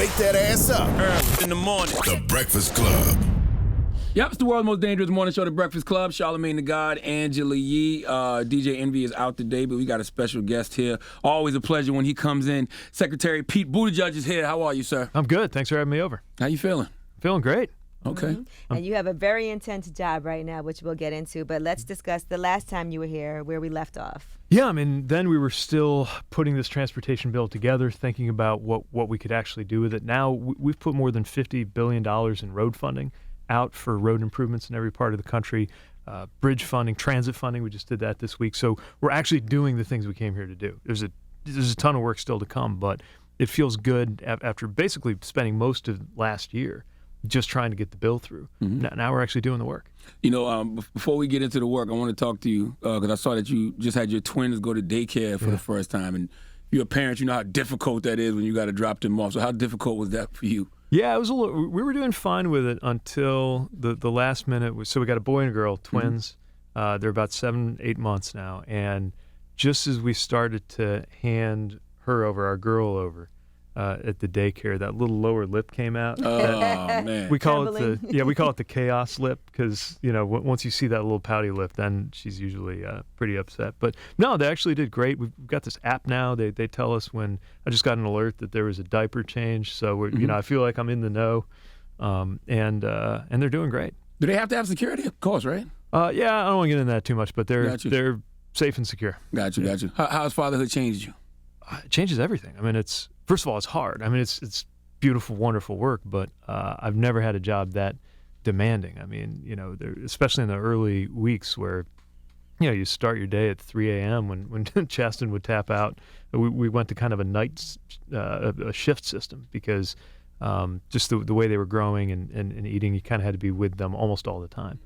Wake that ass up. Early in the morning. The Breakfast Club. Yep, it's the world's most dangerous morning show, The Breakfast Club. Charlamagne the God, Angela Yee. DJ Envy is out today, but we got a special guest here. Always a pleasure when he comes in. Secretary Pete Buttigieg is here. How are you, sir? I'm good. Thanks for having me over. How you feeling? Feeling great. Okay. Mm-hmm. And you have a very intense job right now, which we'll get into. But let's discuss the last time you were here, where we left off. Yeah, I mean, then we were still putting this transportation bill together, thinking about what we could actually do with it. Now we've put more than $50 billion in road funding out for road improvements in every part of the country, bridge funding, transit funding. We just did that this week. So we're actually doing the things we came here to do. There's a ton of work still to come, but it feels good after basically spending most of last year just trying to get the bill through. Mm-hmm. Now we're actually doing the work. You know, before we get into the work, I want to talk to you because I saw that you just had your twins go to daycare for the first time. And you're a parent, you know how difficult that is when you got to drop them off. So how difficult was that for you? Yeah, it was a little. We were doing fine with it until the last minute. So we got a boy and a girl, twins. Mm-hmm. They're about 7-8 months now. And just as we started to hand her over, our girl over, at the daycare, that little lower lip came out. Oh man! We call it the chaos lip because once you see that little pouty lip, then she's usually pretty upset. But no, they actually did great. We've got this app now. They tell us when I just got an alert that there was a diaper change. So we're, I feel like I'm in the know, and they're doing great. Do they have to have security? Of course, right? Yeah, I don't want to get into that too much, but they're safe and secure. Got you. How has fatherhood changed you? It changes everything. I mean, first of all, it's hard. I mean, it's beautiful, wonderful work, but I've never had a job that demanding. I mean, especially in the early weeks where, you start your day at 3 a.m. when Chaston would tap out. We went to kind of a night a shift system because just the way they were growing and eating, you kind of had to be with them almost all the time.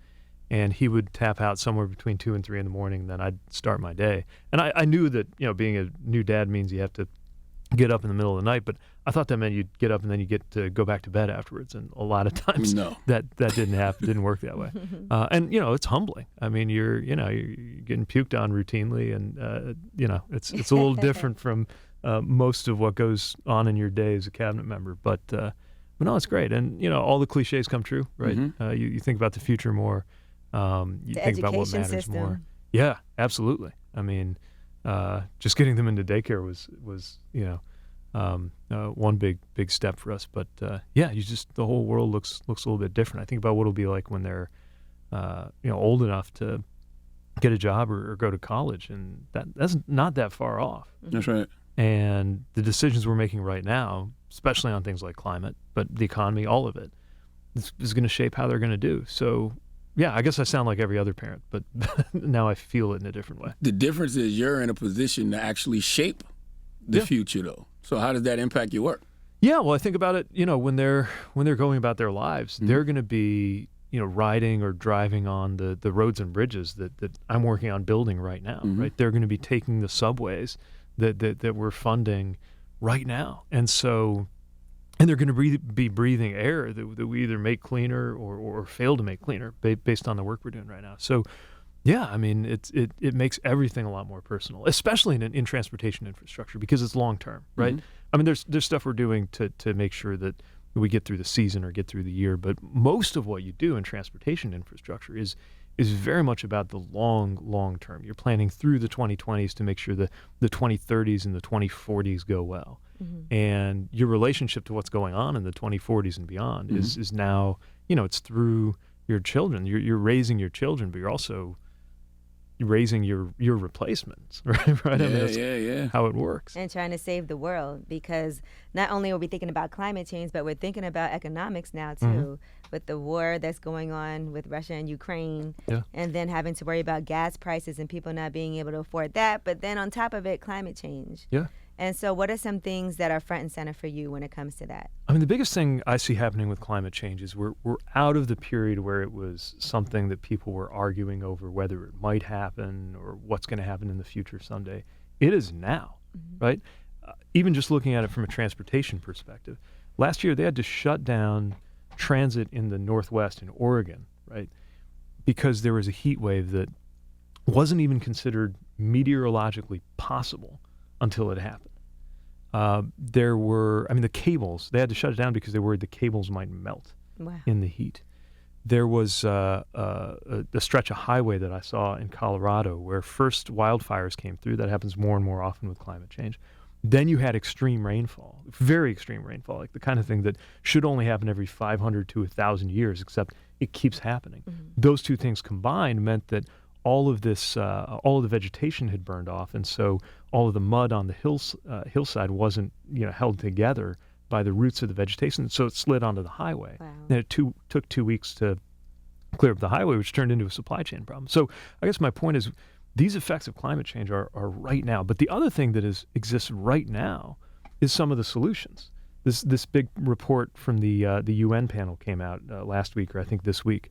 And he would tap out somewhere between 2 and 3 in the morning, and then I'd start my day. And I knew that, being a new dad means you have to get up in the middle of the night, but I thought that meant you'd get up and then you get to go back to bed afterwards. And a lot of times that didn't happen, didn't work that way. And it's humbling. I mean, you're getting puked on routinely, and it's a little different from most of what goes on in your day as a cabinet member. But no, it's great. And all the cliches come true, right? Mm-hmm. You think about the future more. You think about what matters system. more. Yeah, absolutely. I mean, just getting them into daycare was one big step for us. But the whole world looks a little bit different. I think about what it'll be like when they're old enough to get a job or go to college, and that's not that far off. That's right. And the decisions we're making right now, especially on things like climate, but the economy, all of it, is going to shape how they're going to do. So. Yeah, I guess I sound like every other parent, but now I feel it in a different way. The difference is you're in a position to actually shape the future, though. So how does that impact your work? Yeah, well, I think about it, when they're going about their lives, they're going to be, riding or driving on the roads and bridges that I'm working on building right now, right? They're going to be taking the subways that we're funding right now. And so... And they're going to be breathing air that we either make cleaner or fail to make cleaner based on the work we're doing right now. So, yeah, I mean, it makes everything a lot more personal, especially in transportation infrastructure because it's long term, right? Mm-hmm. I mean, there's stuff we're doing to make sure that we get through the season or get through the year, but most of what you do in transportation infrastructure is very much about the long term. You're planning through the 2020s to make sure the 2030s and the 2040s go well. Mm-hmm. And your relationship to what's going on in the 2040s and beyond is now, it's through your children. You're raising your children, but you're also raising your replacements, right? Yeah, I mean, that's how it works. And trying to save the world, because not only are we thinking about climate change, but we're thinking about economics now too, with the war that's going on with Russia and Ukraine, and then having to worry about gas prices and people not being able to afford that. But then on top of it, climate change. Yeah. And so what are some things that are front and center for you when it comes to that? I mean, the biggest thing I see happening with climate change is we're out of the period where it was something that people were arguing over whether it might happen or what's going to happen in the future someday. It is now, right? Even just looking at it from a transportation perspective. Last year, they had to shut down transit in the Northwest in Oregon, right? Because there was a heat wave that wasn't even considered meteorologically possible until it happened. there were, the cables, they had to shut it down because they worried the cables might melt in the heat. There was a stretch of highway that I saw in Colorado where first wildfires came through. That happens more and more often with climate change. Then you had extreme rainfall, very extreme rainfall, like the kind of thing that should only happen every 500 to 1,000 years, except it keeps happening. Those two things combined meant that all of the vegetation had burned off, and so all of the mud on the hillside wasn't held together by the roots of the vegetation, so it slid onto the highway. Wow. And it took 2 weeks to clear up the highway, which turned into a supply chain problem. So I guess my point is these effects of climate change are right now. But the other thing that exists right now is some of the solutions. This big report from the UN panel came out last week, or I think this week,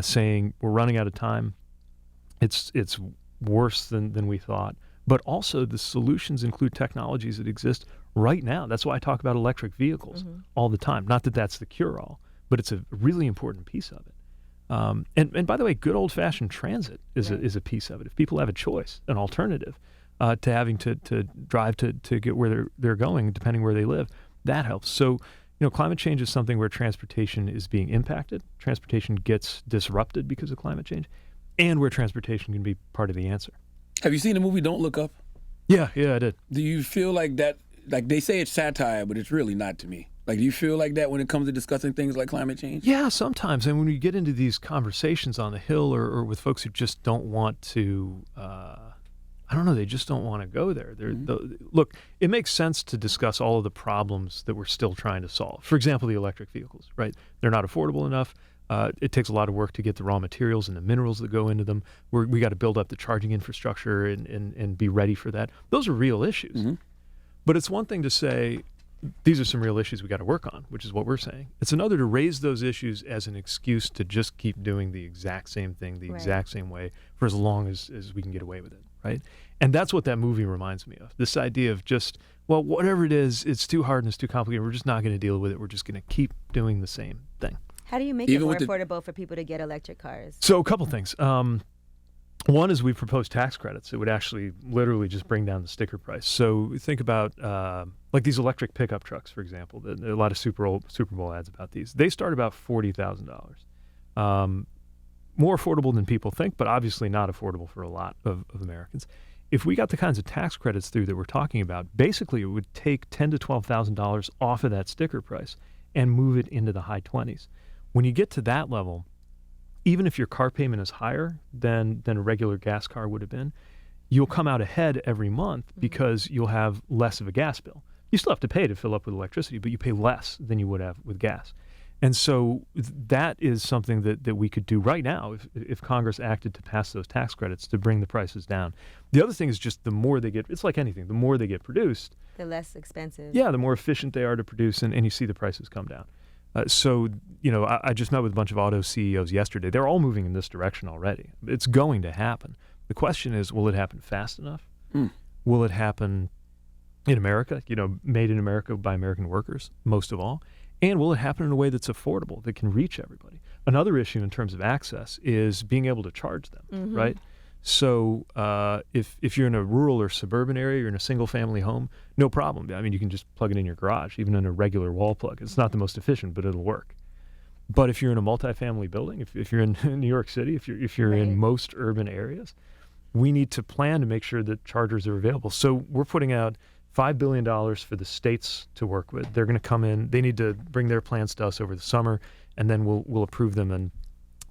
saying we're running out of time. It's worse than we thought. But also the solutions include technologies that exist right now. That's why I talk about electric vehicles all the time. Not that that's the cure-all, but it's a really important piece of it. And by the way, good old-fashioned transit is a piece of it. If people have a choice, an alternative to having to drive to get where they're going, depending where they live, that helps. So, climate change is something where transportation is being impacted. Transportation gets disrupted because of climate change, and where transportation can be part of the answer. Have you seen the movie Don't Look Up? Yeah, I did. Do you feel like that, like they say it's satire, but it's really not to me? Like, do you feel like that when it comes to discussing things like climate change? Yeah, sometimes. And when you get into these conversations on the Hill or with folks who just don't want to, they just don't want to go there. Look, it makes sense to discuss all of the problems that we're still trying to solve. For example, the electric vehicles, right? They're not affordable enough. It takes a lot of work to get the raw materials and the minerals that go into them. We got to build up the charging infrastructure and be ready for that. Those are real issues. But it's one thing to say, these are some real issues we got to work on, which is what we're saying. It's another to raise those issues as an excuse to just keep doing the exact same thing the exact same way for as long as we can get away with it, right? And that's what that movie reminds me of. This idea of just, well, whatever it is, it's too hard and it's too complicated. We're just not going to deal with it. We're just going to keep doing the same thing. How do you make it more affordable for people to get electric cars? So a couple things. One is we proposed tax credits. It would actually literally just bring down the sticker price. So think about like these electric pickup trucks, for example. There are a lot of Super Bowl ads about these. They start about $40,000. More affordable than people think, but obviously not affordable for a lot of Americans. If we got the kinds of tax credits through that we're talking about, basically it would take $10,000 to $12,000 off of that sticker price and move it into the high 20s. When you get to that level, even if your car payment is higher than a regular gas car would have been, you'll come out ahead every month because you'll have less of a gas bill. You still have to pay to fill up with electricity, but you pay less than you would have with gas. And so that is something that we could do right now if Congress acted to pass those tax credits to bring the prices down. The other thing is just the more they get, it's like anything, the more they get produced, the less expensive. Yeah, the more efficient they are to produce, and you see the prices come down. So, I just met with a bunch of auto CEOs yesterday. They're all moving in this direction already. It's going to happen. The question is, will it happen fast enough? Will it happen in America, made in America by American workers, most of all? And will it happen in a way that's affordable, that can reach everybody? Another issue in terms of access is being able to charge them, right? So if you're in a rural or suburban area, you're in a single-family home, no problem. I mean, you can just plug it in your garage, even in a regular wall plug. It's not the most efficient, but it'll work. But if you're in a multifamily building, if you're in New York City, if you're in most urban areas, we need to plan to make sure that chargers are available. So we're putting out $5 billion for the states to work with. They're going to come in. They need to bring their plans to us over the summer, and then we'll approve them, and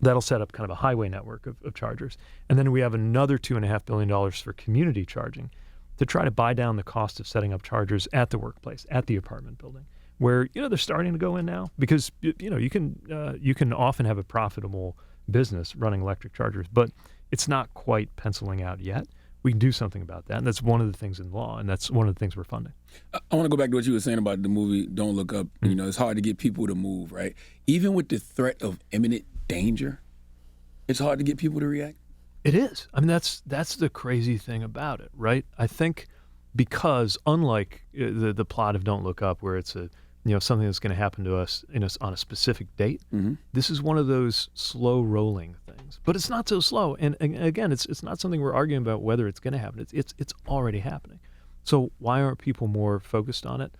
that'll set up kind of a highway network of chargers. And then we have another $2.5 billion for community charging to try to buy down the cost of setting up chargers at the workplace, at the apartment building, where, they're starting to go in now because, you can often have a profitable business running electric chargers, but it's not quite penciling out yet. We can do something about that, and that's one of the things in law, and that's one of the things we're funding. I want to go back to what you were saying about the movie Don't Look Up. It's hard to get people to move, right? Even with the threat of imminent danger, it's hard to get people to react. It is. I mean, that's the crazy thing about it, right? I think because unlike the plot of Don't Look Up, where it's something that's going to happen to us on a specific date, this is one of those slow rolling things. But it's not so slow. And again, it's not something we're arguing about whether it's going to happen. It's already happening. So why aren't people more focused on it?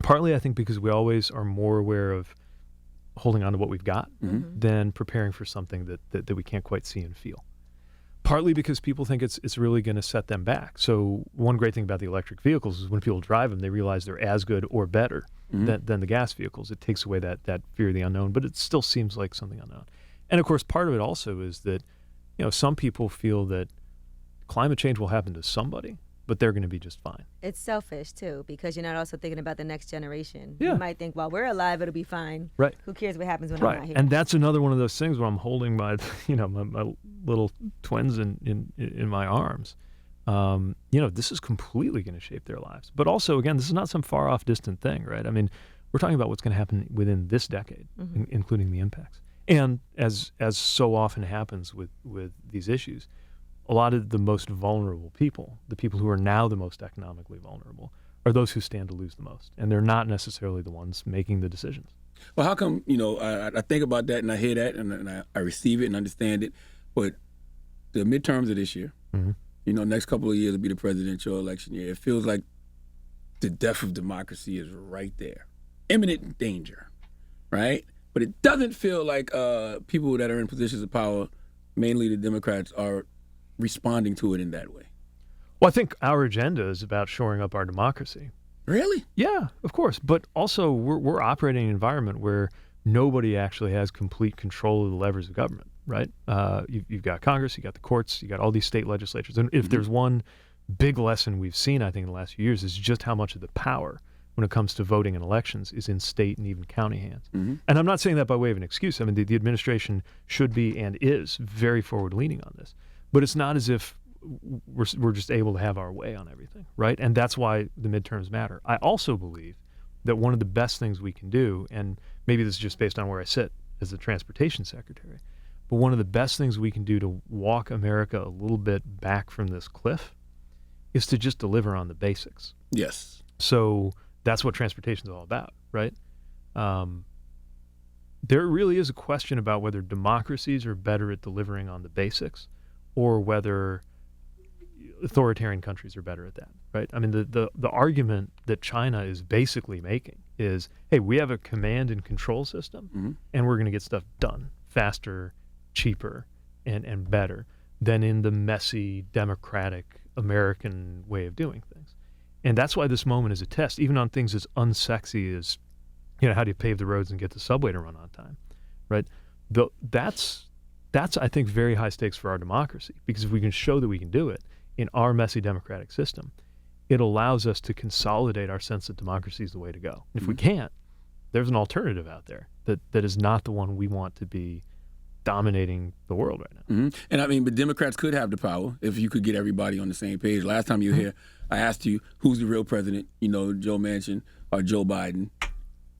Partly, I think, because we always are more aware of holding on to what we've got than preparing for something that we can't quite see and feel. Partly because people think it's really going to set them back. So one great thing about the electric vehicles is when people drive them, they realize they're as good or better than the gas vehicles. It takes away that fear of the unknown, but it still seems like something unknown. And of course, part of it also is that, some people feel that climate change will happen to somebody, but they're going to be just fine. It's selfish, too, because you're not also thinking about the next generation. Yeah. You might think, while we're alive, it'll be fine. Right. Who cares what happens when Right. I'm not here? And that's another one of those things where I'm holding my, my little twins in my arms. This is completely going to shape their lives. But also, again, this is not some far off distant thing, right? I mean, we're talking about what's going to happen within this decade, including the impacts. And as so often happens with these issues, a lot of the most vulnerable people, the people who are now the most economically vulnerable, are those who stand to lose the most. And they're not necessarily the ones making the decisions. Well, how come, I think about that and I hear that and I receive it and understand it, but the midterms of this year, next couple of years will be the presidential election year. It feels like the death of democracy is right there. Imminent danger, right? But it doesn't feel like people that are in positions of power, mainly the Democrats, are responding to it in that way. Well, I think our agenda is about shoring up our democracy. Really? Yeah, of course. But also, we're operating in an environment where nobody actually has complete control of the levers of government, right? You've got Congress, you've got the courts, you've got all these state legislatures. And if there's one big lesson we've seen, I think, in the last few years, is just how much of the power when it comes to voting in elections is in state and even county hands. And I'm not saying that by way of an excuse. I mean, the administration should be and is very forward-leaning on this. But it's not as if we're just able to have our way on everything, right? And that's why the midterms matter. I also believe that one of the best things we can do, and maybe this is just based on where I sit as the transportation secretary, but one of the best things we can do to walk America a little bit back from this cliff is to just deliver on the basics. Yes. So that's what transportation is all about, right? There really is a question about whether democracies are better at delivering on the basics or whether authoritarian countries are better at that, right? I mean, the argument that China is basically making is, hey, we have a command and control system, and we're going to get stuff done faster, cheaper, and better than in the messy, democratic, American way of doing things. And that's why this moment is a test, even on things as unsexy as, how do you pave the roads and get the subway to run on time, right? That's I think, very high stakes for our democracy, because if we can show that we can do it in our messy democratic system, it allows us to consolidate our sense that democracy is the way to go. And if we can't, there's an alternative out there that is not the one we want to be dominating the world right now. And I mean, but Democrats could have the power if you could get everybody on the same page. Last time you were here, I asked you, who's the real president, Joe Manchin or Joe Biden?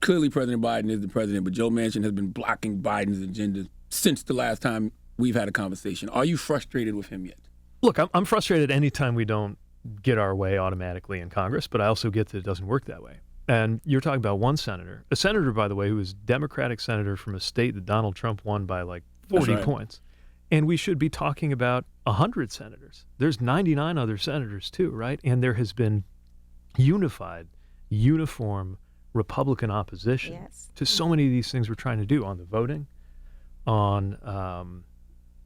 Clearly President Biden is the president, but Joe Manchin has been blocking Biden's agenda since the last time we've had a conversation. Are you frustrated with him yet? Look, I'm frustrated anytime we don't get our way automatically in Congress, but I also get that it doesn't work that way. And you're talking about one senator, a senator, by the way, who is a Democratic senator from a state that Donald Trump won by like 40 points. And we should be talking about 100 senators. There's 99 other senators too, right? And there has been uniform Republican opposition to so many of these things we're trying to do on the voting, on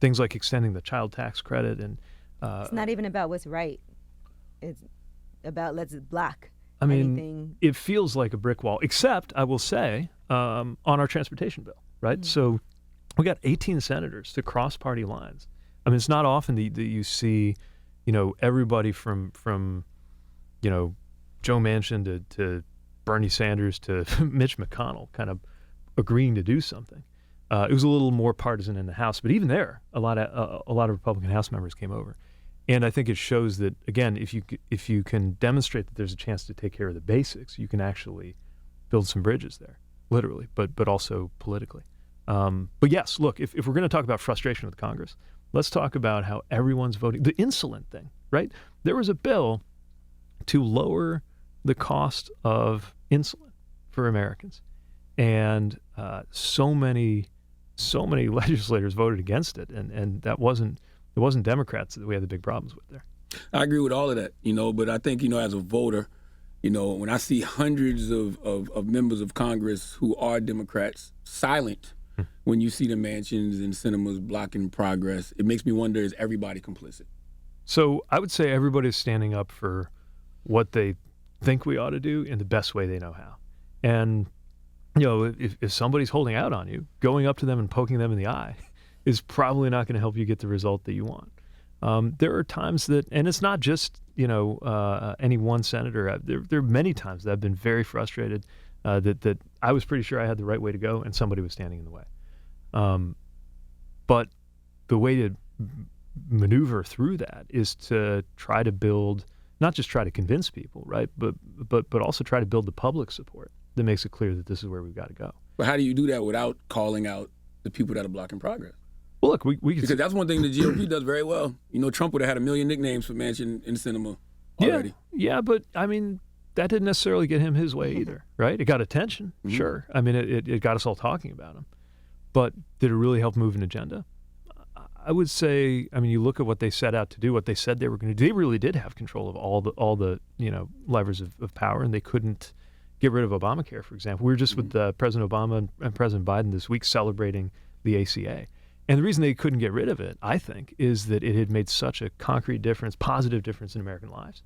things like extending the child tax credit. And it's not even about what's right. It's about let's block anything. It feels like a brick wall, except, I will say, on our transportation bill, right? So we got 18 senators to cross party lines. I mean, it's not often that you see, everybody from Joe Manchin to Bernie Sanders to Mitch McConnell kind of agreeing to do something. It was a little more partisan in the House, but even there, a lot of Republican House members came over. And I think it shows that, again, if you can demonstrate that there's a chance to take care of the basics, you can actually build some bridges there, literally, but also politically. But yes, look, if we're going to talk about frustration with Congress, let's talk about how everyone's voting. The insulin thing, right? There was a bill to lower the cost of insulin for Americans, and so many legislators voted against it, and it wasn't Democrats that we had the big problems with there. I agree with all of that, but I think, as a voter, when I see hundreds of members of Congress who are Democrats silent when you see the mansions and cinemas blocking progress, it makes me wonder, is everybody complicit? So I would say everybody's standing up for what they think we ought to do in the best way they know how. And, if somebody's holding out on you, going up to them and poking them in the eye is probably not going to help you get the result that you want. There are times that, and it's not just, any one senator. There are many times that I've been very frustrated that I was pretty sure I had the right way to go and somebody was standing in the way. But the way to maneuver through that is to try to build, not just try to convince people, right, but also try to build the public support that makes it clear that this is where we've got to go. But how do you do that without calling out the people that are blocking progress? Well, look, we can, because that's one thing the GOP does very well. Trump would have had a million nicknames for mansion and cinema already. Yeah, but I mean, that didn't necessarily get him his way either, right? It got attention, sure. I mean, it got us all talking about him. But did it really help move an agenda? I would say, I mean, you look at what they set out to do, what they said they were going to do. They really did have control of all the levers of power, and they couldn't get rid of Obamacare, for example. We were just with President Obama and President Biden this week celebrating the ACA. And the reason they couldn't get rid of it, I think, is that it had made such a concrete difference, positive difference in American lives,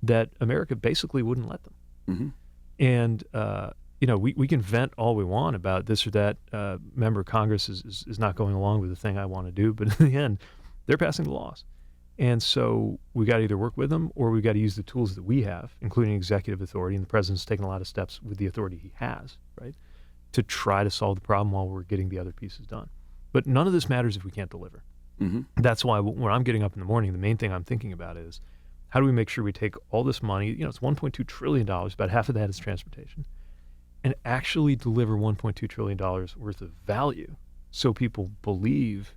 that America basically wouldn't let them. And, we can vent all we want about this or that member of Congress is not going along with the thing I want to do, but in the end, they're passing the laws. And so we got to either work with them or we got to use the tools that we have, including executive authority, and the president's taken a lot of steps with the authority he has, right, to try to solve the problem while we're getting the other pieces done. But none of this matters if we can't deliver. That's why when I'm getting up in the morning, the main thing I'm thinking about is how do we make sure we take all this money, it's $1.2 trillion, about half of that is transportation, and actually deliver $1.2 trillion worth of value so people believe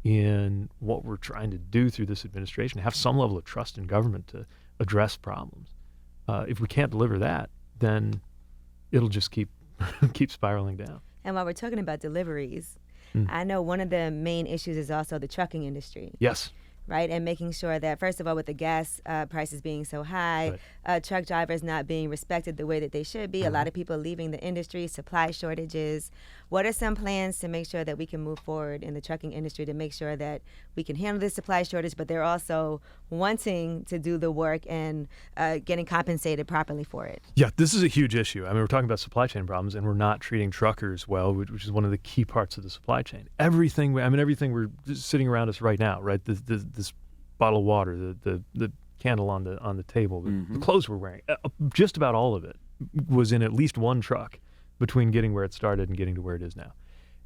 in what we're trying to do through this administration, have some level of trust in government to address problems. If we can't deliver that, then it'll just keep spiraling down. And while we're talking about deliveries, I know one of the main issues is also the trucking industry. Yes. Right, and making sure that, first of all, with the gas prices being so high, truck drivers not being respected the way that they should be, a lot of people leaving the industry, supply shortages. What are some plans to make sure that we can move forward in the trucking industry to make sure that we can handle this supply shortage, but they're also wanting to do the work and getting compensated properly for it? Yeah, this is a huge issue. I mean, we're talking about supply chain problems, and we're not treating truckers well, which is one of the key parts of the supply chain. Everything we're sitting around us right now, right? This bottle of water, the candle on the table, the clothes we're wearing, just about all of it was in at least one truck between getting where it started and getting to where it is now.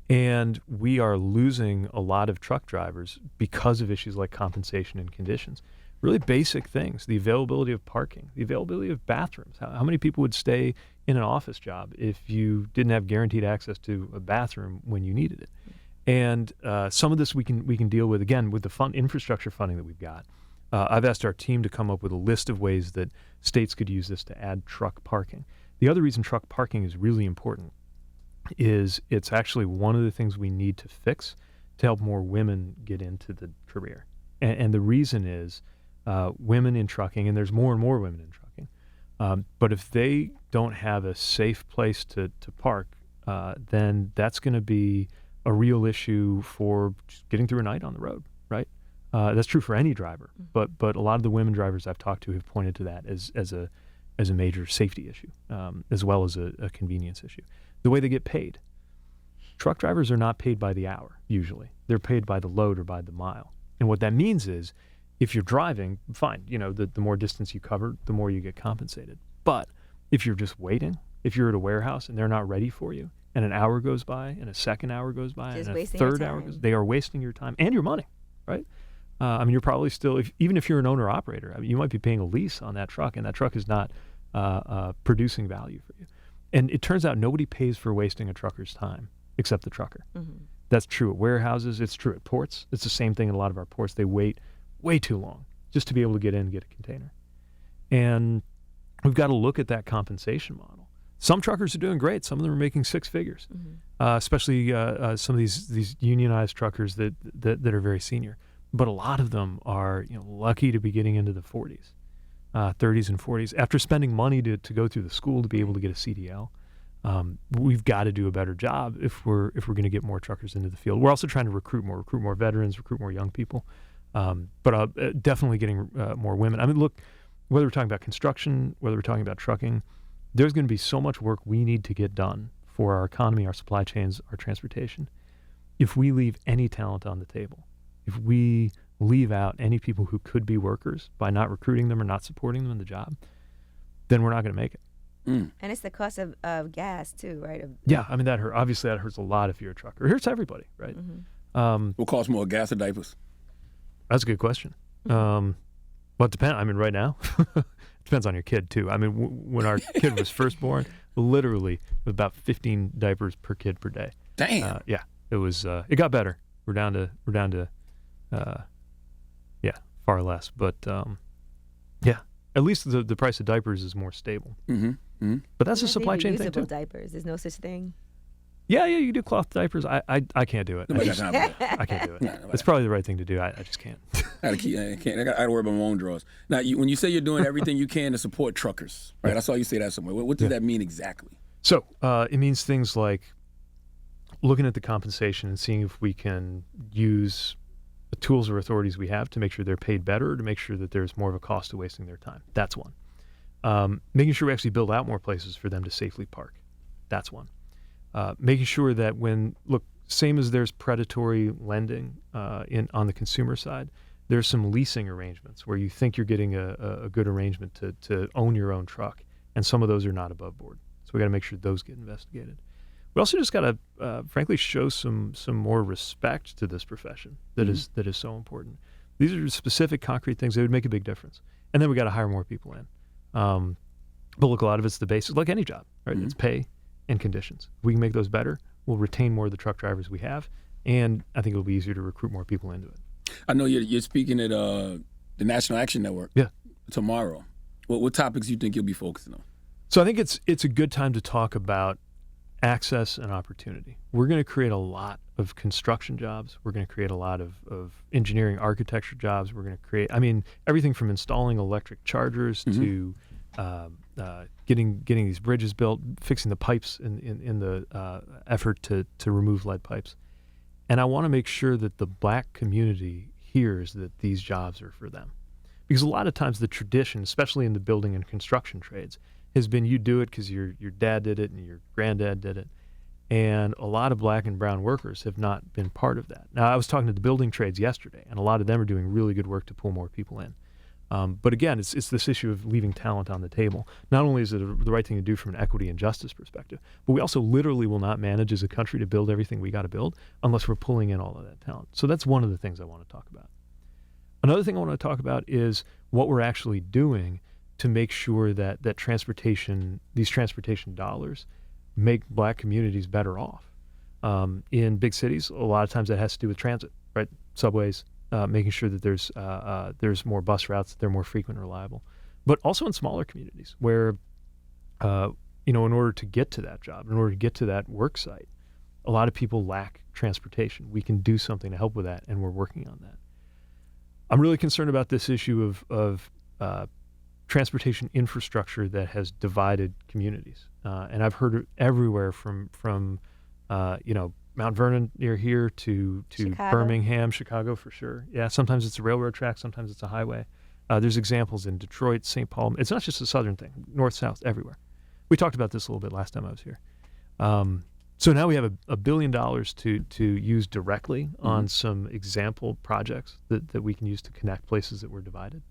And we are losing a lot of truck drivers because of issues like compensation and conditions. Really basic things, the availability of parking, the availability of bathrooms. How many people would stay in an office job if you didn't have guaranteed access to a bathroom when you needed it? And some of this we can deal with, again, with the infrastructure funding that we've got. I've asked our team to come up with a list of ways that states could use this to add truck parking. The other reason truck parking is really important is it's actually one of the things we need to fix to help more women get into the career. And the reason is women in trucking, and there's more and more women in trucking, but if they don't have a safe place to park, then that's going to be a real issue for just getting through a night on the road, right? That's true for any driver, but a lot of the women drivers I've talked to have pointed to that as a major safety issue, as well as a convenience issue. The way they get paid. Truck drivers are not paid by the hour, usually. They're paid by the load or by the mile. And what that means is, if you're driving, fine, the more distance you cover, the more you get compensated. But if you're just waiting, if you're at a warehouse and they're not ready for you, and an hour goes by, and a second hour goes by, just and a third hour goes by, they are wasting your time and your money, right? You're probably still, even if you're an owner-operator, you might be paying a lease on that truck, and that truck is not producing value for you. And it turns out nobody pays for wasting a trucker's time except the trucker. That's true at warehouses. It's true at ports. It's the same thing in a lot of our ports. They wait way too long just to be able to get in and get a container. And we've got to look at that compensation model. Some truckers are doing great. Some of them are making six figures, especially some of these unionized truckers that are very senior. but a lot of them are lucky to be getting into the 40s, 30s and 40s after spending money to go through the school to be able to get a CDL. We've got to do a better job if we're going to get more truckers into the field. We're also trying to recruit more veterans, recruit more young people, but definitely getting more women. I mean, look, whether we're talking about construction, whether we're talking about trucking, there's going to be so much work we need to get done for our economy, our supply chains, our transportation. If we leave any talent on the table, if we leave out any people who could be workers by not recruiting them or not supporting them in the job, then we're not going to make it. And it's the cost of gas too, right? Yeah, I mean that hurts. Obviously, that hurts a lot if you're a trucker. It hurts everybody, right? What costs more, gas or diapers? That's a good question. Well, it depends. I mean, right now, it depends on your kid too. I mean, when our kid was first born, literally about 15 diapers per kid per day. Damn. Yeah, it was. It got better. We're down to, far less. But yeah, at least the price of diapers is more stable. But that's a supply chain thing too. Diapers. There's no such thing. Yeah, you do cloth diapers. I can't do it. I can't do it. It's probably the right thing to do. I just can't. I gotta worry about my own drawers. Now, when you say you're doing everything you can to support truckers, right? I saw you say that somewhere. What does that mean exactly? So it means things like looking at the compensation and seeing if we can use the tools or authorities we have to make sure they're paid better, or to make sure that there's more of a cost to wasting their time. That's one. Making sure we actually build out more places for them to safely park. That's one. Making sure that same as there's predatory lending on the consumer side, there's some leasing arrangements where you think you're getting a good arrangement to own your own truck, and some of those are not above board. So we got to make sure those get investigated. We also just got to, frankly, show some more respect to this profession that is so important. These are specific, concrete things that would make a big difference. And then we got to hire more people in. But look, a lot of it's the basics, like any job, right? It's pay and conditions. If we can make those better, we'll retain more of the truck drivers we have, and I think it'll be easier to recruit more people into it. I know you're speaking at the National Action Network tomorrow. What topics do you think you'll be focusing on? So I think it's a good time to talk about access and opportunity. We're going to create a lot of construction jobs. We're going to create a lot of engineering architecture jobs. We're going to create, everything from installing electric chargers to getting these bridges built, fixing the pipes in the effort to remove lead pipes. And I want to make sure that the black community hears that these jobs are for them. Because a lot of times the tradition, especially in the building and construction trades, has been you do it because your dad did it and your granddad did it. And a lot of black and brown workers have not been part of that. Now, I was talking to the building trades yesterday, and a lot of them are doing really good work to pull more people in. But again, it's this issue of leaving talent on the table. Not only is it the right thing to do from an equity and justice perspective, but we also literally will not manage as a country to build everything we got to build unless we're pulling in all of that talent. So that's one of the things I want to talk about. Another thing I want to talk about is what we're actually doing to make sure that these transportation dollars make black communities better off. In big cities, a lot of times that has to do with transit, right? Subways, making sure that there's more bus routes, they're more frequent and reliable. But also in smaller communities where, in order to get to that job, in order to get to that work site, a lot of people lack transportation. We can do something to help with that, and we're working on that. I'm really concerned about this issue of transportation infrastructure that has divided communities. And I've heard it everywhere from Mount Vernon near here to Chicago. Birmingham, Chicago for sure. Yeah, sometimes it's a railroad track, sometimes it's a highway. There's examples in Detroit, St. Paul. It's not just a southern thing, north, south, everywhere. We talked about this a little bit last time I was here. So now we have $1 billion to use directly on some example projects that we can use to connect places that were divided.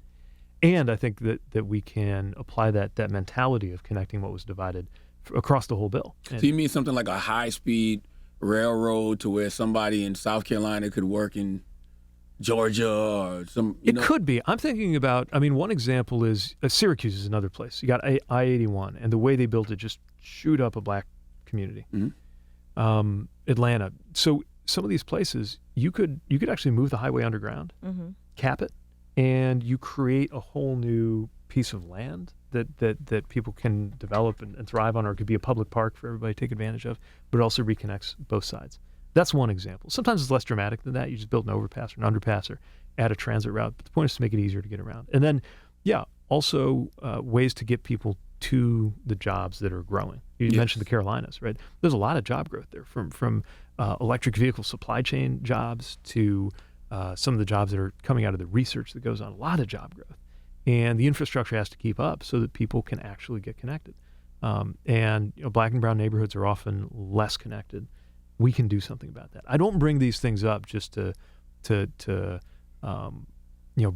And I think that we can apply that mentality of connecting what was divided across the whole bill. So you mean something like a high-speed railroad to where somebody in South Carolina could work in Georgia or some, It could be. I'm thinking about, one example is Syracuse is another place. You got I-81, and the way they built it just shoot up a black community. Atlanta. So some of these places, you could actually move the highway underground, cap it, and you create a whole new piece of land that people can develop and thrive on, or it could be a public park for everybody to take advantage of, but it also reconnects both sides. That's one example. Sometimes it's less dramatic than that. You just build an overpass or an underpass or add a transit route. But the point is to make it easier to get around. And then, also ways to get people to the jobs that are growing. You mentioned the Carolinas, right? There's a lot of job growth there, from electric vehicle supply chain jobs to some of the jobs that are coming out of the research that goes on. A lot of job growth. And the infrastructure has to keep up so that people can actually get connected. And black and brown neighborhoods are often less connected. We can do something about that. I don't bring these things up just to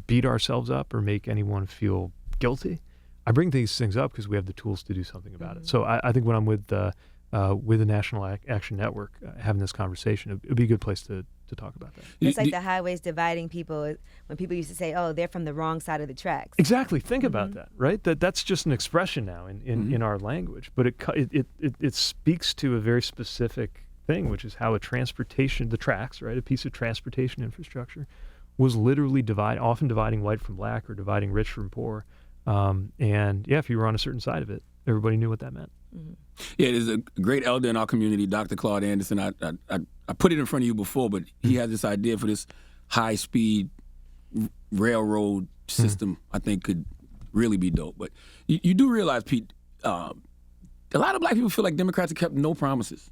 beat ourselves up or make anyone feel guilty. I bring these things up because we have the tools to do something about it. So I think when I'm with the National Action Network having this conversation, it would be a good place to talk about that. It's like the highways dividing people. When people used to say, "Oh, they're from the wrong side of the tracks." Exactly. Think about that, right? That's just an expression now in our language, but it speaks to a very specific thing, which is how the tracks, right? A piece of transportation infrastructure was literally often dividing white from black or dividing rich from poor. If you were on a certain side of it, everybody knew what that meant. Mm-hmm. Yeah, there's a great elder in our community, Dr. Claude Anderson. I put it in front of you before, but he has this idea for this high-speed railroad system. I think could really be dope. But you do realize, Pete, a lot of black people feel like Democrats have kept no promises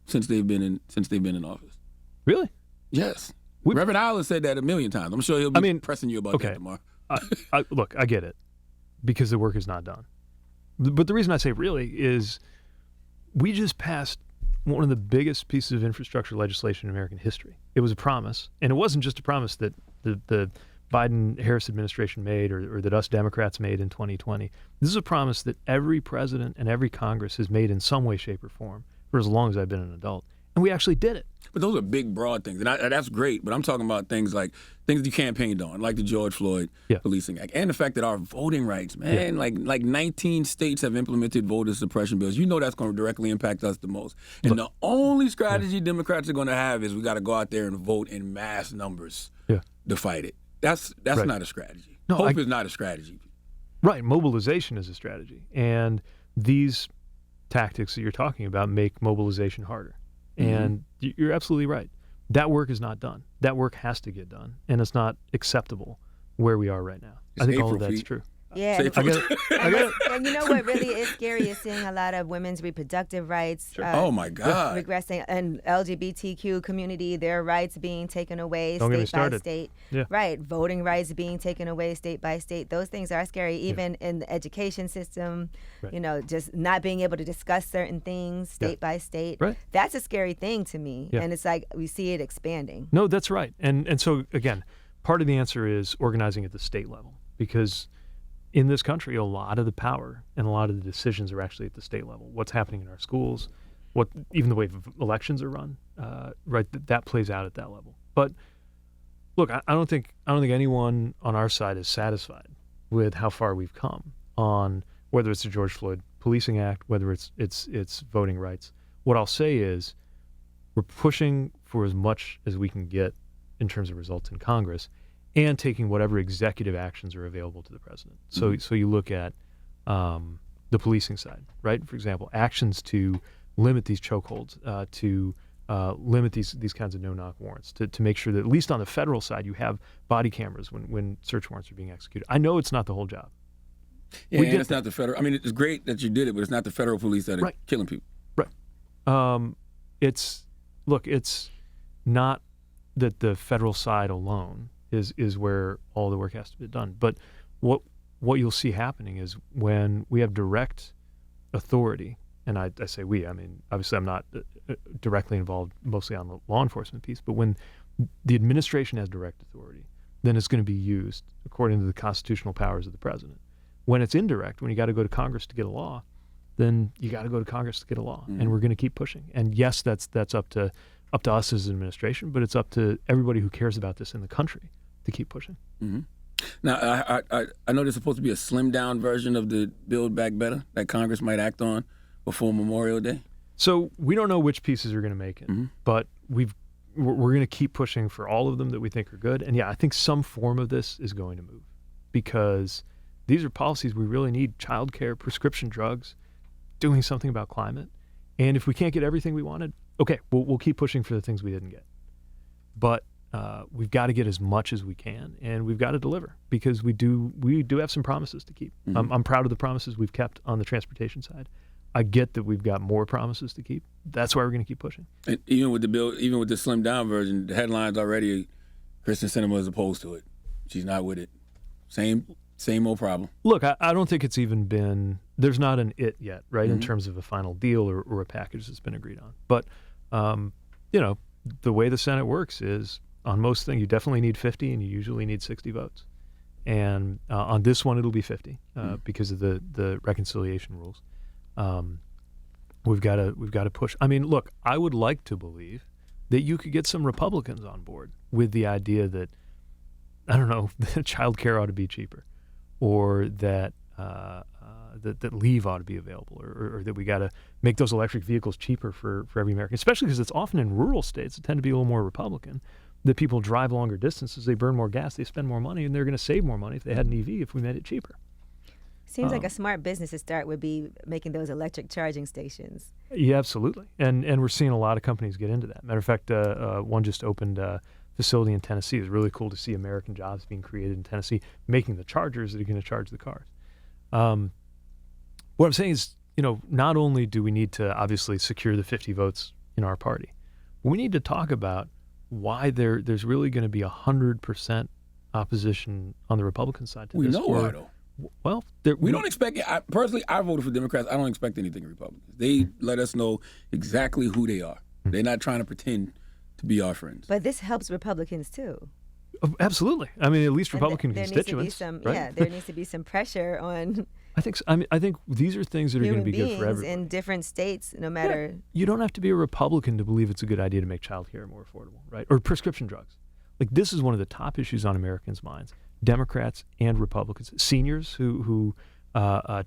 since they've been in office. Really? Yes. Reverend Isler said that a million times. I'm sure he'll be pressing you about that tomorrow. Look, I get it, because the work is not done. But the reason I say really is we just passed one of the biggest pieces of infrastructure legislation in American history. It was a promise, and it wasn't just a promise that the Biden-Harris administration made or that us Democrats made in 2020. This is a promise that every president and every Congress has made in some way, shape, or form for as long as I've been an adult. And we actually did it. But those are big, broad things, and that's great. But I'm talking about things you campaigned on, like the George Floyd Policing Act, and the fact that our voting rights, man, like 19 states have implemented voter suppression bills. You know that's going to directly impact us the most. And the only strategy Democrats are going to have is we got to go out there and vote in mass numbers to fight it. That's right. not a strategy. No, Hope is not a strategy. Right, mobilization is a strategy, and these tactics that you're talking about make mobilization harder. And you're absolutely right. That work is not done. That work has to get done, and it's not acceptable where we are right now. I think all of that's true. Yeah. I get it. And you know what really is scary is seeing a lot of women's reproductive rights. Oh, my God. Regressing, and LGBTQ community, their rights being taken away Don't state by state. Yeah. Right. Voting rights being taken away state by state. Those things are scary, even in the education system, just not being able to discuss certain things state by state. Right. That's a scary thing to me. Yeah. And it's like we see it expanding. No, that's right. And so, again, part of the answer is organizing at the state level, because in this country, a lot of the power and a lot of the decisions are actually at the state level. What's happening in our schools, even the way elections are run, right? That plays out at that level. But look, I don't think anyone on our side is satisfied with how far we've come on whether it's the George Floyd Policing Act, whether it's voting rights. What I'll say is we're pushing for as much as we can get in terms of results in Congress, and taking whatever executive actions are available to the president. So you look at the policing side, right? For example, actions to limit these chokeholds, to limit these kinds of no-knock warrants, to make sure that at least on the federal side you have body cameras when search warrants are being executed. I know it's not the whole job. Yeah, and it's not the federal. I mean, it's great that you did it, but it's not the federal police that are killing people. Right. It's not that the federal side alone is where all the work has to be done. But what you'll see happening is when we have direct authority, and I say we, I mean, obviously I'm not directly involved mostly on the law enforcement piece, but when the administration has direct authority, then it's going to be used according to the constitutional powers of the president. When it's indirect, when you got to go to Congress to get a law, then you got to go to Congress to get a law, and we're going to keep pushing. And yes, that's up to us as an administration, but it's up to everybody who cares about this in the country to keep pushing. Mm-hmm. Now, I know there's supposed to be a slimmed-down version of the Build Back Better that Congress might act on before Memorial Day. So we don't know which pieces are going to make it, but we're going to keep pushing for all of them that we think are good. And yeah, I think some form of this is going to move, because these are policies we really need: childcare, prescription drugs, doing something about climate. And if we can't get everything we wanted, okay, we'll keep pushing for the things we didn't get. But we've got to get as much as we can, and we've got to deliver, because we do have some promises to keep. Mm-hmm. I'm proud of the promises we've kept on the transportation side. I get that we've got more promises to keep. That's why we're going to keep pushing. And even with the bill, even with the slimmed down version, the headlines already, Kristen Sinema is opposed to it. She's not with it. Same old problem. Look, I don't think it's even been, there's not an it yet, right, Mm-hmm. in terms of a final deal or a package that's been agreed on. But, you know, the way the Senate works is on most things, you definitely need 50 and you usually need 60 votes. And on this one, it'll be 50 because of the reconciliation rules. We've got to push. I mean, look, I would like to believe that you could get some Republicans on board with the idea that, I don't know, that child care ought to be cheaper, or that that leave ought to be available, or that we got to make those electric vehicles cheaper for every American, especially because it's often in rural states that tend to be a little more Republican, that people drive longer distances, they burn more gas, they spend more money, and they're going to save more money if they had an EV if we made it cheaper. Seems like a smart business to start would be making those electric charging stations. Yeah, absolutely. And we're seeing a lot of companies get into that. Matter of fact, one just opened a facility in Tennessee. It's really cool to see American jobs being created in Tennessee, making the chargers that are going to charge the cars. What I'm saying is, you know, not only do we need to obviously secure the 50 votes in our party, but we need to talk about why there's really going to be 100% opposition on the Republican side to We this. know why, though. Well, We don't expect it. Personally, I voted for Democrats. I don't expect anything Republicans. They let us know exactly who they are. They're not trying to pretend to be our friends. But this helps Republicans too. Absolutely. I mean, at least And Republican there constituents. needs to be some, right? yeah, there needs to be some pressure on I think so. I think these are things that are going human to be good beings for everybody. in different states, no matter. You don't have to be a Republican to believe it's a good idea to make child care more affordable, right? Or prescription drugs. Like, this is one of the top issues on Americans' minds. Democrats and Republicans, seniors who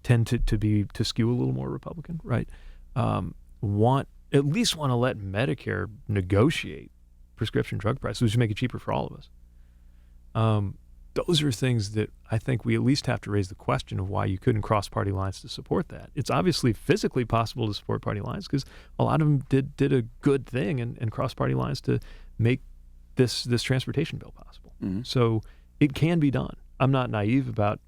tend to skew a little more Republican, right? At least want to let Medicare negotiate prescription drug prices, which would make it cheaper for all of us. Those are things that I think we at least have to raise the question of why you couldn't cross party lines to support that. It's obviously physically possible to support party lines because a lot of them did a good thing and cross party lines to make this transportation bill possible. Mm-hmm. So it can be done. I'm not naive about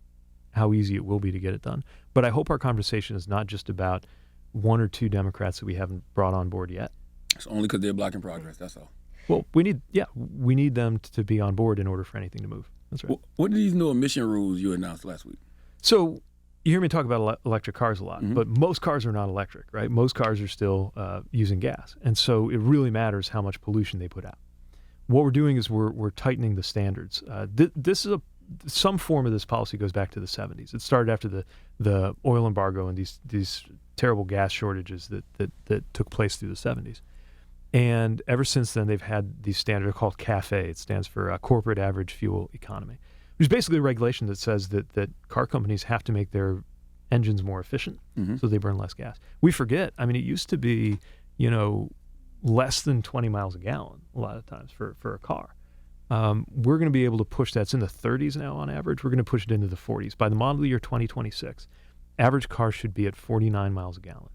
how easy it will be to get it done, but I hope our conversation is not just about one or two Democrats that we haven't brought on board yet. It's only because they're blocking progress. That's all. Well, we need them to be on board in order for anything to move. That's right. What are these new emission rules you announced last week? So you hear me talk about electric cars a lot, Mm-hmm. but most cars are not electric, right? Most cars are still using gas, and so it really matters how much pollution they put out. What we're doing is we're tightening the standards. This is some form of this policy goes back to the 70s. It started after the oil embargo and these terrible gas shortages that took place through the 70s. And ever since then, they've had these standards called CAFE. It stands for Corporate Average Fuel Economy, which is basically a regulation that says that car companies have to make their engines more efficient so they burn less gas. We forget. I mean, it used to be, less than 20 miles a gallon a lot of times for a car. We're going to be able to push that. It's in the 30s now on average. We're going to push it into the 40s. By the model year 2026, average cars should be at 49 miles a gallon.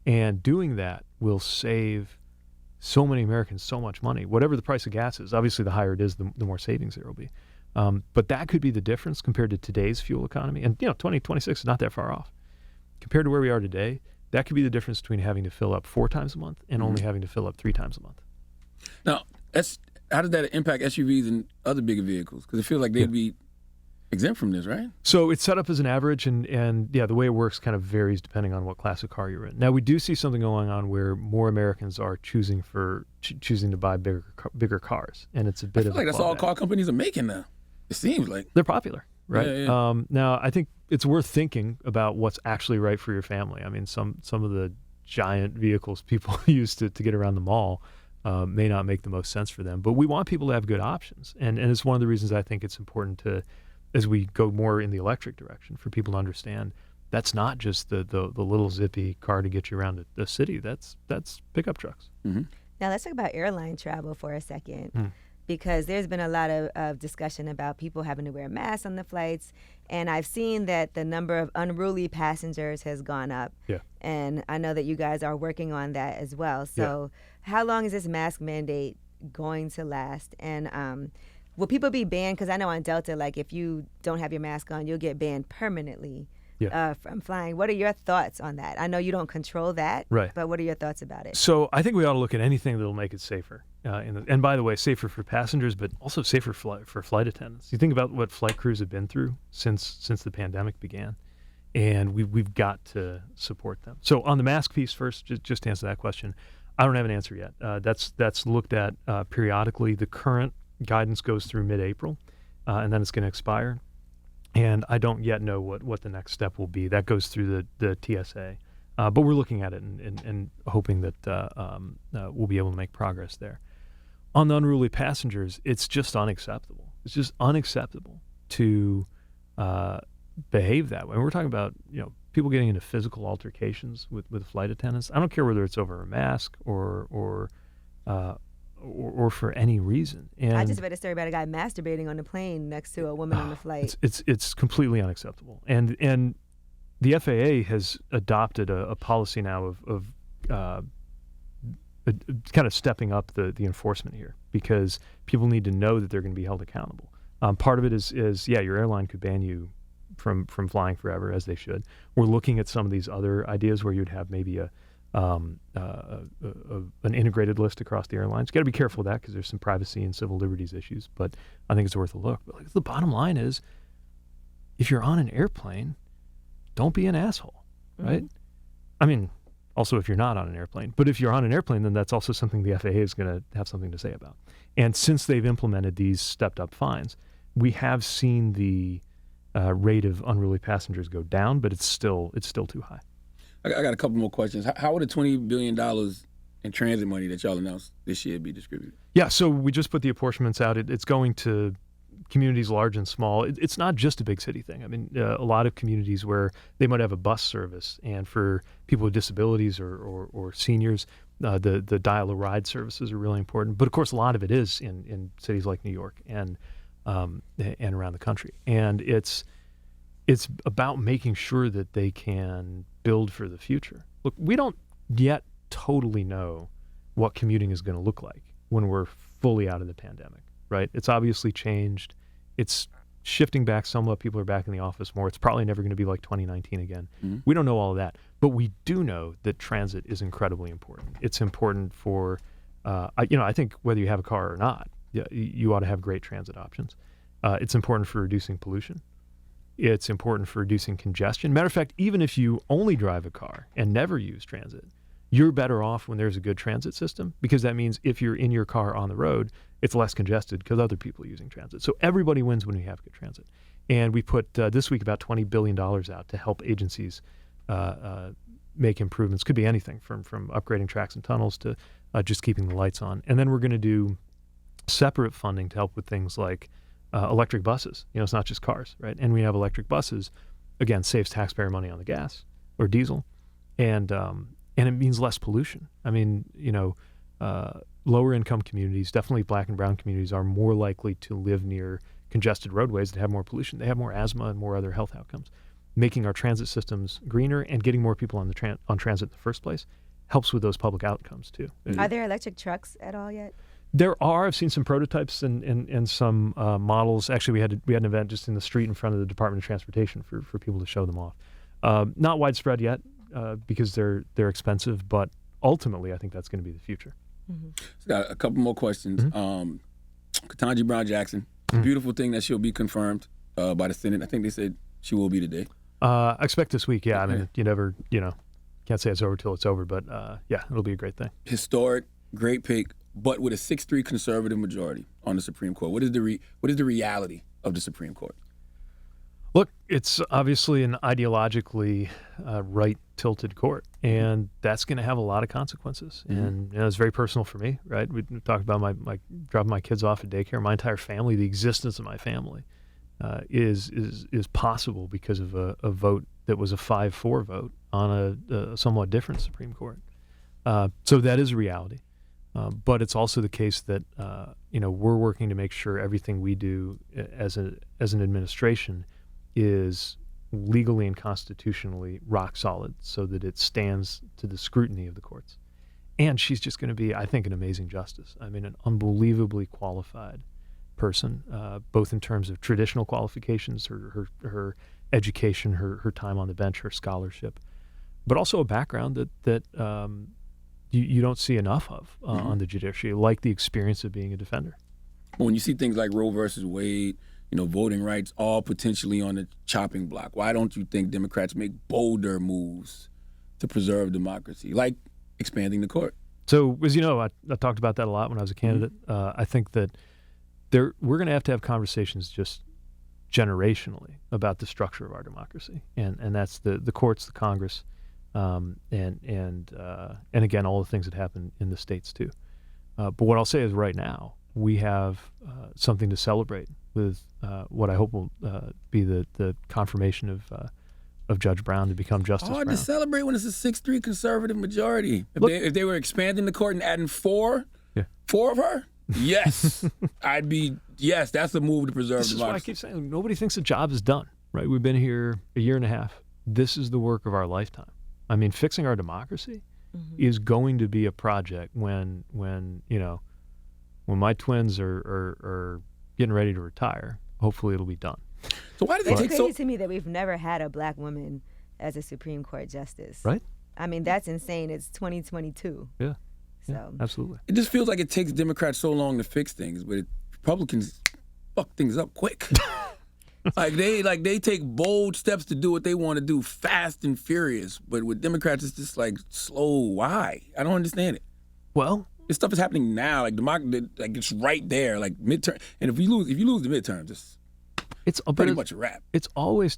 And doing that will save so many Americans so much money. Whatever the price of gas is, obviously the higher it is, the more savings there will be. But that could be the difference compared to today's fuel economy. And 2026 is not that far off. Compared to where we are today, that could be the difference between having to fill up 4 times a month and only having to fill up 3 times a month. Now, how does that impact SUVs and other bigger vehicles? Because it feels like they'd be exempt from this, right? So it's set up as an average, and the way it works kind of varies depending on what class of car you're in. Now, we do see something going on where more Americans are choosing to buy bigger cars, and it's a bit I feel of like a that's all clawback. car companies are making now. It seems like. They're popular, right? Yeah. Now, I think it's worth thinking about what's actually right for your family. I mean, some of the giant vehicles people use to get around the mall may not make the most sense for them. But we want people to have good options. And it's one of the reasons I think it's important to, as we go more in the electric direction, for people to understand that's not just the little zippy car to get you around the city. That's pickup trucks. Mm-hmm. Now let's talk about airline travel for a second. because there's been a lot of discussion about people having to wear masks on the flights, and I've seen that the number of unruly passengers has gone up. Yeah. And I know that you guys are working on that as well. So how long is this mask mandate going to last? And will people be banned? Because I know on Delta, like if you don't have your mask on, you'll get banned permanently from flying. What are your thoughts on that? I know you don't control that, right, but what are your thoughts about it? So I think we ought to look at anything that will make it safer. And by the way, safer for passengers, but also safer for flight attendants. You think about what flight crews have been through since the pandemic began, and we've got to support them. So on the mask piece first, just to answer that question, I don't have an answer yet. That's looked at periodically. The current guidance goes through mid-April, and then it's going to expire. And I don't yet know what the next step will be. That goes through the TSA. But we're looking at it and hoping that we'll be able to make progress there. On the unruly passengers, it's just unacceptable. It's just unacceptable to behave that way. And we're talking about people getting into physical altercations with flight attendants. I don't care whether it's over a mask or for any reason. And I just read a story about a guy masturbating on the plane next to a woman on the flight. It's completely unacceptable. And the FAA has adopted a policy now of kind of stepping up the enforcement here, because people need to know that they're going to be held accountable. Part of it is your airline could ban you from flying forever, as they should. We're looking at some of these other ideas where you'd have maybe an integrated list across the airlines. You got to be careful with that because there's some privacy and civil liberties issues, but I think it's worth a look. But the bottom line is, if you're on an airplane, don't be an asshole, right? Mm-hmm. I mean, also if you're not on an airplane. But if you're on an airplane, then that's also something the FAA is going to have something to say about. And since they've implemented these stepped-up fines, we have seen the rate of unruly passengers go down, but it's still too high. I got a couple more questions. How would the $20 billion in transit money that y'all announced this year be distributed? Yeah, so we just put the apportionments out. It's going to communities large and small. It's not just a big city thing. I mean, a lot of communities where they might have a bus service, and for people with disabilities or seniors, the dial-a-ride services are really important. But of course, a lot of it is in cities like New York and around the country. And it's about making sure that they can build for the future. Look, we don't yet totally know what commuting is going to look like when we're fully out of the pandemic, right? It's obviously changed. It's shifting back somewhat. People are back in the office more. It's probably never going to be like 2019 again. Mm-hmm. We don't know all of that. But we do know that transit is incredibly important. It's important for, I think whether you have a car or not, you ought to have great transit options. It's important for reducing pollution. It's important for reducing congestion. Matter of fact, even if you only drive a car and never use transit, you're better off when there's a good transit system, because that means if you're in your car on the road, it's less congested because other people are using transit. So everybody wins when we have good transit. And we put this week about $20 billion out to help agencies make improvements. Could be anything from upgrading tracks and tunnels to just keeping the lights on. And then we're going to do separate funding to help with things like electric buses. It's not just cars, right? And we have electric buses, again, saves taxpayer money on the gas or diesel, and it means less pollution. I mean, lower income communities, definitely black and brown communities, are more likely to live near congested roadways that have more pollution. They have more asthma and more other health outcomes. Making our transit systems greener and getting more people on transit in the first place helps with those public outcomes too. Are there electric trucks at all yet? There are. I've seen some prototypes and some models. Actually, we had an event just in the street in front of the Department of Transportation for people to show them off. Not widespread yet because they're expensive, but ultimately I think that's going to be the future. Mm-hmm. So got a couple more questions. Mm-hmm. Ketanji Brown Jackson, beautiful thing that she'll be confirmed by the Senate. I think they said she will be today. I expect this week. Yeah, I mean, you never, can't say it's over till it's over, but it'll be a great thing. Historic, great pick, but with a 6-3 conservative majority on the Supreme Court. What is the reality of the Supreme Court? Look, it's obviously an ideologically right-tilted court, and that's going to have a lot of consequences. Mm-hmm. And it's very personal for me, right? We talked about my dropping my kids off at daycare. My entire family, the existence of my family, is possible because of a vote that was a 5-4 vote on a somewhat different Supreme Court. So that is a reality. But it's also the case that we're working to make sure everything we do as an administration is legally and constitutionally rock solid, so that it stands to the scrutiny of the courts. And she's just going to be, I think, an amazing justice. I mean, an unbelievably qualified person, both in terms of traditional qualifications, her education, her time on the bench, her scholarship, but also a background that you don't see enough of on the judiciary, like the experience of being a defender. When you see things like Roe versus Wade, voting rights, all potentially on the chopping block, why don't you think Democrats make bolder moves to preserve democracy, like expanding the court? So, as you know, I talked about that a lot when I was a candidate. I think that we're going to have conversations just generationally about the structure of our democracy, and that's the courts, the Congress, and again, all the things that happen in the states too. But what I'll say is, right now we have something to celebrate with what I hope will be the confirmation of Judge Brown to become Justice Brown. Hard to celebrate when it's a 6-3 conservative majority. If they were expanding the court and adding four of her, yes, yes, that's the move to preserve this democracy. This is why I keep saying nobody thinks the job is done, right? We've been here a year and a half. This is the work of our lifetime. I mean, fixing our democracy is going to be a project when my twins are getting ready to retire. Hopefully it'll be done. So why does it take It's crazy to me that we've never had a black woman as a Supreme Court justice. Right? I mean, that's insane. It's 2022. Yeah. So yeah, absolutely. It just feels like it takes Democrats so long to fix things, but Republicans fuck things up quick. they take bold steps to do what they want to do, fast and furious. But with Democrats, it's just like slow. Why? I don't understand it. Well, this stuff is happening now. Like democracy, like it's right there. Like midterm, and if you lose the midterms, it's pretty much a wrap. It's always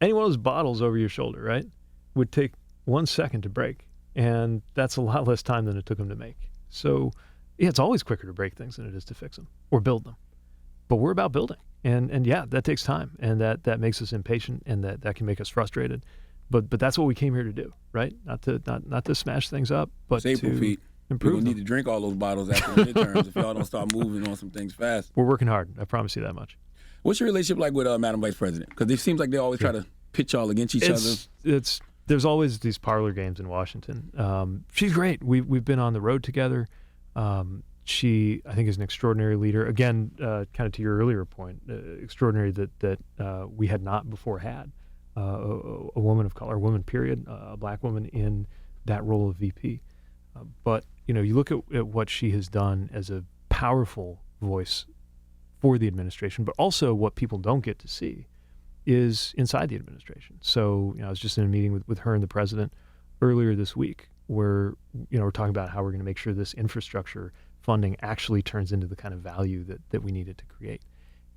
any one of those bottles over your shoulder, right, would take 1 second to break, and that's a lot less time than it took them to make. So, yeah, it's always quicker to break things than it is to fix them or build them. But we're about building, and yeah, that takes time, and that makes us impatient, and that can make us frustrated. But that's what we came here to do, right? Not to smash things up, but to feet. improve. We're gonna need to drink all those bottles after the midterms if y'all don't start moving on some things fast. We're working hard. I promise you that much. What's your relationship like with Madam Vice President? Because it seems like they always try to pitch y'all against each other. There's always these parlor games in Washington. She's great. We've been on the road together. She, I think, is an extraordinary leader. Again, kind of to your earlier point, extraordinary that we had not before had a woman of color, a woman period, a black woman in that role of VP. But you look at what she has done as a powerful voice for the administration, but also what people don't get to see is inside the administration. So, I was just in a meeting with her and the president earlier this week where, we're talking about how we're going to make sure this infrastructure funding actually turns into the kind of value that we need it to create.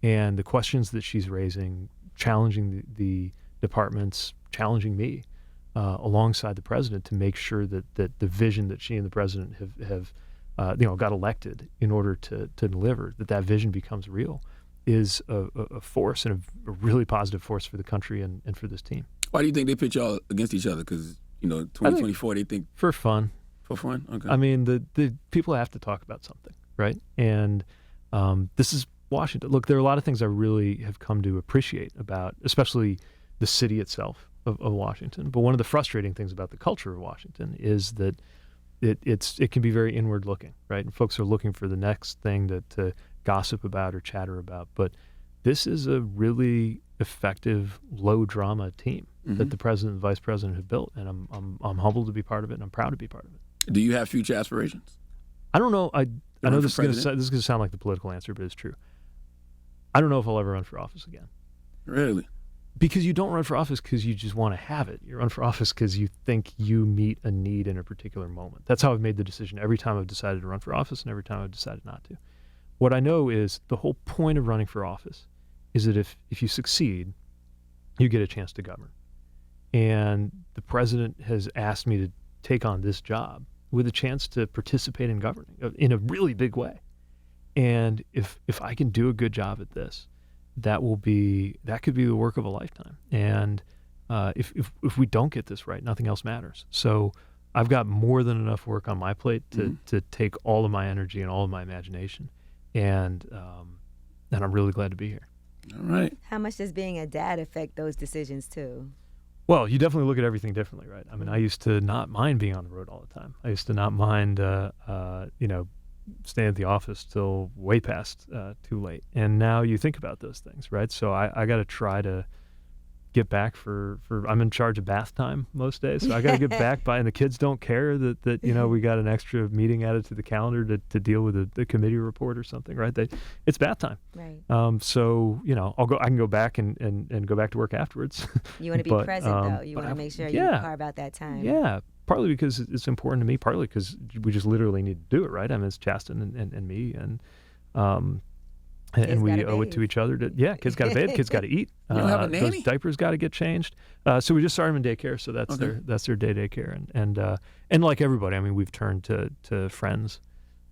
And the questions that she's raising, challenging the departments, challenging me alongside the president to make sure that the vision that she and the president have got elected in order to deliver, that vision becomes real, is a force and a really positive force for the country and for this team. Why do you think they pitch y'all against each other? Because 2024 they think for fun. For fun, okay. I mean, the people have to talk about something, right? And this is Washington. Look, there are a lot of things I really have come to appreciate about, especially the city itself of Washington. But one of the frustrating things about the culture of Washington is that it can be very inward looking, right? And folks are looking for the next thing to gossip about or chatter about. But this is a really effective, low drama team that the president and vice president have built, and I'm humbled to be part of it, and I'm proud to be part of it. Do you have future aspirations? I don't know. I know this is going to sound like the political answer, but it's true. I don't know if I'll ever run for office again. Really? Because you don't run for office because you just want to have it. You run for office because you think you meet a need in a particular moment. That's how I've made the decision every time I've decided to run for office and every time I've decided not to. What I know is the whole point of running for office is that if you succeed, you get a chance to govern. And the president has asked me to take on this job with a chance to participate in governing in a really big way. And if I can do a good job at this, that could be the work of a lifetime. And if we don't get this right, nothing else matters. So I've got more than enough work on my plate to take all of my energy and all of my imagination, and I'm really glad to be here. All right. How much does being a dad affect those decisions too? Well, you definitely look at everything differently, right? I mean, I used to not mind being on the road all the time. I used to not mind, staying at the office till way past too late. And now you think about those things, right? So I got to try to get back for I'm in charge of bath time most days, so I got to get back by, and the kids don't care that we got an extra meeting added to the calendar to deal with the committee report or something, right? It's bath time, right? So I can go back and go back to work afterwards. You want to be present though. You want to make sure you carve out that time. Yeah, partly because it's important to me, partly because we just literally need to do it, right? I mean, it's Chasten and me and we owe it to each other kids got to bathe, kids got to eat. You don't have a nanny? Those diapers got to get changed. So we just started them in daycare, so that's their day care. And like everybody, I mean, we've turned to friends.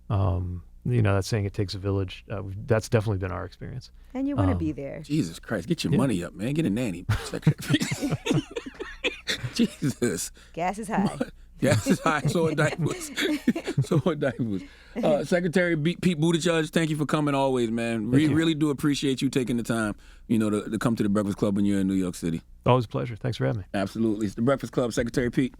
That's saying it takes a village. That's definitely been our experience. And you want to be there. Jesus Christ, get your money up, man. Get a nanny. Jesus. Gas is high. Gas is high. So are diapers. Secretary Pete Buttigieg, thank you for coming always, man. Really do appreciate you taking the time, to come to the Breakfast Club when you're in New York City. Always a pleasure. Thanks for having me. Absolutely. It's the Breakfast Club, Secretary Pete.